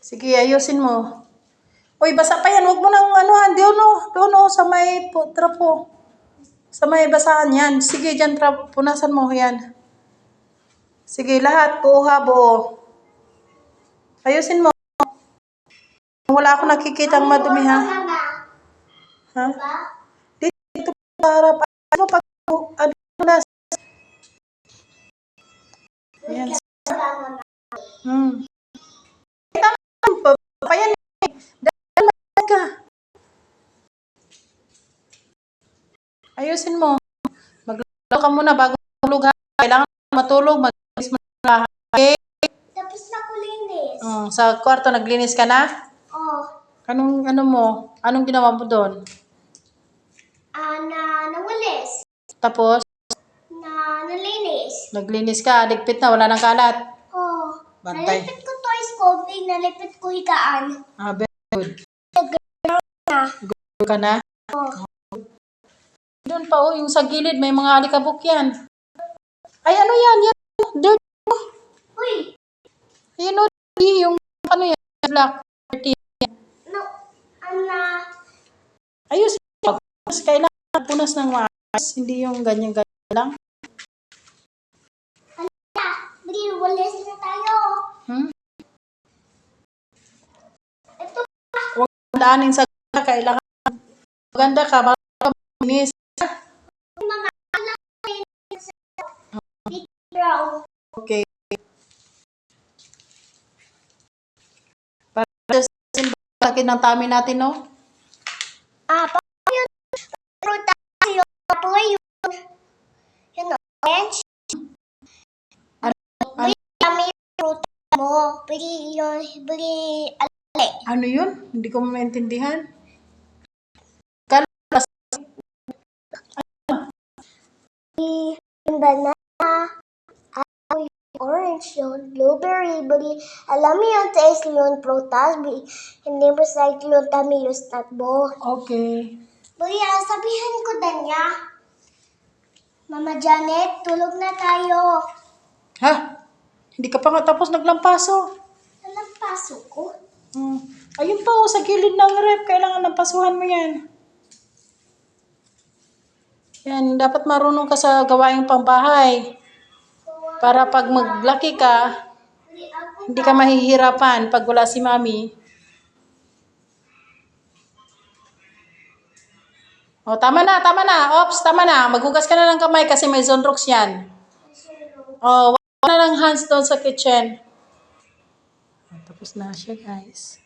Sige, ayusin mo. Uy, basa pa yan. Huwag mo nang anuhan. Doon o, sa may trapo. Sa may basahan yan. Sige, dyan, punasan mo yan. Sige, lahat. Buha, buo. Ayusin mo. Wala akong nakikita ang madumi, ha? Ha? Dito sa harap. Ano pag... Ano na? Ayan. Payan ka. Ayusin mo. Maglalo ka muna bago tulog, ha? Kailangan matulog. Mag-linis mo na lahat. Okay? Tapos na ko linis. Sa kwarto, naglinis ka na? Oh. Anong ginawa mo doon? Nawalis. Tapos, Nalinis. naglinis ka, ligpit na, wala nang kalat. Oh. Bantay. Nalipit ko toys ko, nalipit ko higaan. Very good. Na. Good ka na? Oh. Doon pa, yung sa gilid, may mga alikabok yan. Ay, ano yan? Yan, dirt. Uy. Yan, yung, ano yan, black. No. Ayos. Kailangan punas ng maayos, hindi yung ganyan-ganyan lang. Bili, walis na tayo. Ito. Huwag daanin sa kailangan. Maganda ka, bago ka manis. Mga alam ko Okay. Para sa sakit ng tummy natin, no? yun. Prutas yun. Ito yun. Orange. Bili kami yung prutas mo. Bili alay. Ano yun? Hindi ko maintindihan. Yung banana. Orange yun. Blueberry. Alam mo yung taste yun, prutas. Hindi mo sa yun tamilus tatbo. Okay. Sabihan ko Danya. Mama Janet, tulog na tayo. Ha? Hindi ka pa nga tapos naglampaso. Walang pasok ko. Ayun pa, sa gilid ng rep. Kailangan nampasuhan mo yan. Yan, dapat marunong ka sa gawaing pambahay. Para pag maglaki ka, hindi ka mahihirapan pag wala si mami. O, tama na. Ops, tama na. Maghugas ka na ng kamay kasi may Zonrox yan. O, wala na ng hands doon sa kitchen. Tapos na siya, guys.